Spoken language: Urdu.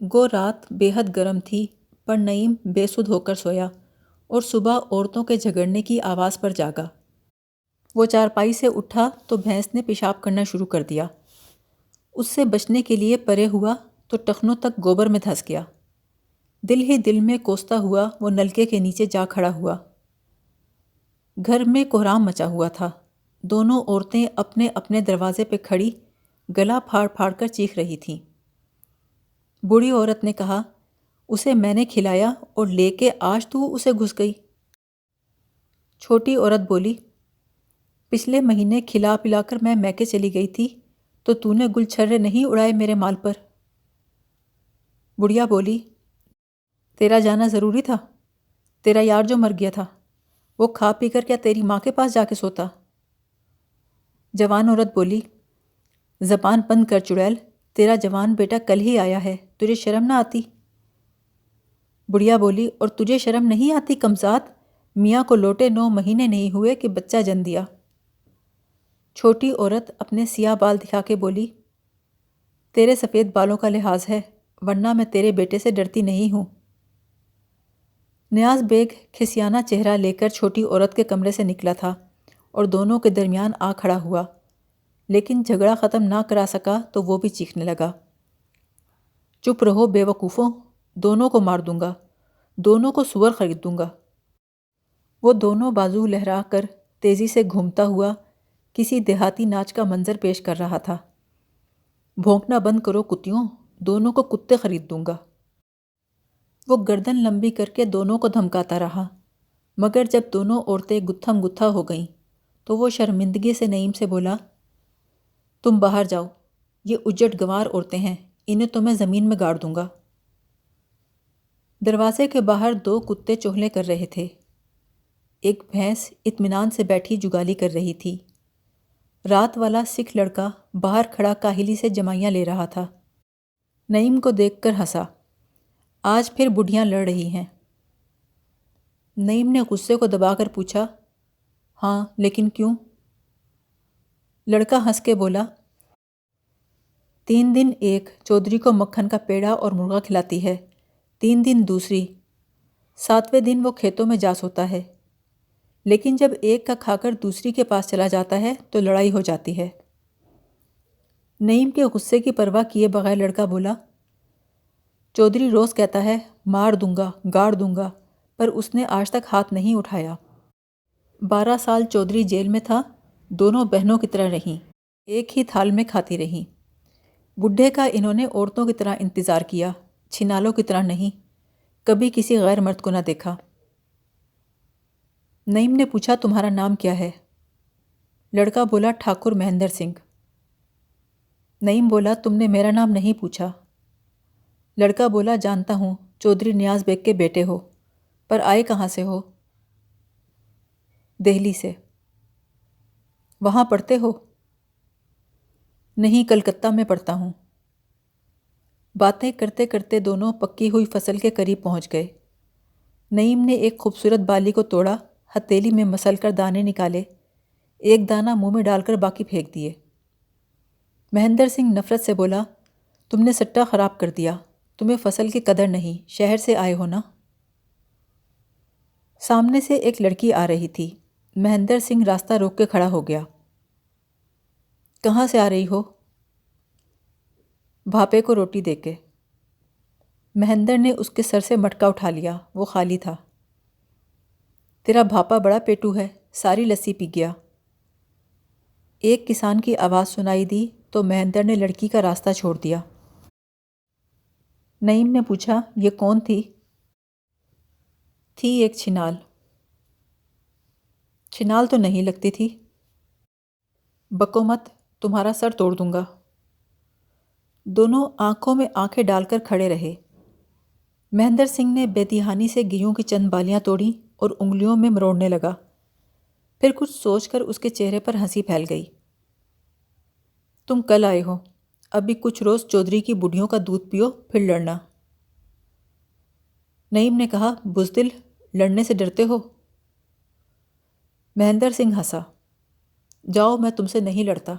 گو رات بے حد گرم تھی، پر نعیم بے سدھ ہو کر سویا اور صبح عورتوں کے جھگڑنے کی آواز پر جاگا۔ وہ چارپائی سے اٹھا تو بھینس نے پیشاب کرنا شروع کر دیا۔ اس سے بچنے کے لیے پرے ہوا تو ٹخنوں تک گوبر میں دھس گیا۔ دل ہی دل میں کوستا ہوا وہ نلکے کے نیچے جا کھڑا ہوا۔ گھر میں کہرام مچا ہوا تھا۔ دونوں عورتیں اپنے اپنے دروازے پہ کھڑی گلا پھاڑ پھاڑ کر چیخ رہی تھیں۔ بوڑھی عورت نے کہا، اسے میں نے کھلایا اور لے کے آج تو اسے گھس گئی۔ چھوٹی عورت بولی، پچھلے مہینے کھلا پلا کر میں میکے چلی گئی تھی تو نے گل چھرے نہیں اڑائے میرے مال پر۔ بڑھیا بولی، تیرا جانا ضروری تھا؟ تیرا یار جو مر گیا تھا وہ کھا پی کر کیا تیری ماں کے پاس جا کے سوتا؟ جوان عورت بولی، زبان بند کر چڑیل، تیرا جوان بیٹا کل ہی آیا ہے، تجھے شرم نہ آتی؟ بڑھیا بولی، اور تجھے شرم نہیں آتی کمزاد؟ میاں کو لوٹے 9 مہینے نہیں ہوئے کہ بچہ جن دیا۔ چھوٹی عورت اپنے سیاہ بال دکھا کے بولی، تیرے سفید بالوں کا لحاظ ہے، ورنہ میں تیرے بیٹے سے ڈرتی نہیں ہوں۔ نیاز بیگ کھسیانہ چہرہ لے کر چھوٹی عورت کے کمرے سے نکلا تھا اور دونوں کے درمیان آ کھڑا ہوا، لیکن جھگڑا ختم نہ کرا سکا تو وہ بھی چیخنے لگا، چپ رہو بے وقوفوں، دونوں کو مار دوں گا، دونوں کو سور خرید دوں گا۔ وہ دونوں بازو لہرا کر تیزی سے گھومتا ہوا کسی دیہاتی ناچ کا منظر پیش کر رہا تھا۔ بھونکنا بند کرو کتیوں، دونوں کو کتے خرید دوں گا۔ وہ گردن لمبی کر کے دونوں کو دھمکاتا رہا، مگر جب دونوں عورتیں گتھم گتھا ہو گئیں تو وہ شرمندگی سے نعیم سے بولا، تم باہر جاؤ، یہ اجڑ گنوار عورتیں ہیں، انہیں تو میں زمین میں گاڑ دوں گا۔ دروازے کے باہر 2 کتے چوہلے کر رہے تھے۔ ایک بھینس اطمینان سے بیٹھی جگالی کر رہی تھی۔ رات والا سکھ لڑکا باہر کھڑا کاہلی سے جمائیاں لے رہا تھا۔ نعیم کو دیکھ کر ہنسا، آج پھر بڑھیاں لڑ رہی ہیں۔ نعیم نے غصے کو دبا کر پوچھا، ہاں لیکن کیوں؟ لڑکا ہنس کے بولا، 3 دن ایک چودھری کو مکھن کا پیڑا اور مرغا کھلاتی ہے، 3 دن دوسری، 7ویں دن وہ کھیتوں میں جا سوتا ہے، لیکن جب ایک کا کھا کر دوسری کے پاس چلا جاتا ہے تو لڑائی ہو جاتی ہے۔ نعیم کے غصے کی پرواہ کیے بغیر لڑکا بولا، چودھری روز کہتا ہے مار دوں گا، گاڑ دوں گا، پر اس نے آج تک ہاتھ نہیں اٹھایا۔ 12 سال چودھری جیل میں تھا، دونوں بہنوں کی طرح رہیں، ایک ہی تھال میں کھاتی رہیں۔ بڈھے کا انہوں نے عورتوں کی طرح انتظار کیا، چھنالوں کی طرح نہیں، کبھی کسی غیر مرد کو نہ دیکھا۔ نعیم نے پوچھا، تمہارا نام کیا ہے؟ لڑکا بولا، ٹھاکر مہندر سنگھ۔ نعیم بولا، تم نے میرا نام نہیں پوچھا۔ لڑکا بولا، جانتا ہوں، چودھری نیاز بیگ کے بیٹے ہو، پر آئے کہاں سے ہو؟ دہلی سے۔ وہاں پڑھتے ہو؟ نہیں، کلکتہ میں پڑھتا ہوں۔ باتیں کرتے کرتے دونوں پکی ہوئی فصل کے قریب پہنچ گئے۔ نعیم نے ایک خوبصورت بالی کو توڑا، ہتھیلی میں مسل کر دانے نکالے، ایک دانہ منہ میں ڈال کر باقی پھینک دیے۔ مہندر سنگھ نفرت سے بولا، تم نے سٹا خراب کر دیا، تمہیں فصل کی قدر نہیں، شہر سے آئے ہو نا؟ سامنے سے ایک لڑکی آ رہی تھی۔ مہندر سنگھ راستہ روک کے کھڑا ہو گیا۔ کہاں سے آ رہی ہو؟ بھاپے کو روٹی دے کے۔ مہندر نے اس کے سر سے مٹکا اٹھا لیا، وہ خالی تھا۔ تیرا بھاپا بڑا پیٹو ہے، ساری لسی پی گیا۔ ایک کسان کی آواز سنائی دی تو مہندر نے لڑکی کا راستہ چھوڑ دیا۔ نعیم نے پوچھا، یہ کون تھی؟ تھی ایک چھنال۔ چھنال تو نہیں لگتی تھی۔ بکو مت، تمہارا سر توڑ دوں گا۔ دونوں آنکھوں میں آنکھیں ڈال کر کھڑے رہے۔ مہندر سنگھ نے بے دہانی سے گیہوں کی چند بالیاں توڑیں اور انگلیوں میں مروڑنے لگا، پھر کچھ سوچ کر اس کے چہرے پر ہنسی پھیل گئی۔ تم کل آئے ہو، ابھی کچھ روز چودھری کی بڈھیوں کا دودھ پیو، پھر لڑنا۔ نعیم نے کہا، بزدل، لڑنے سے ڈرتے ہو؟ مہندر سنگھ ہنسا، جاؤ، میں تم سے نہیں لڑتا۔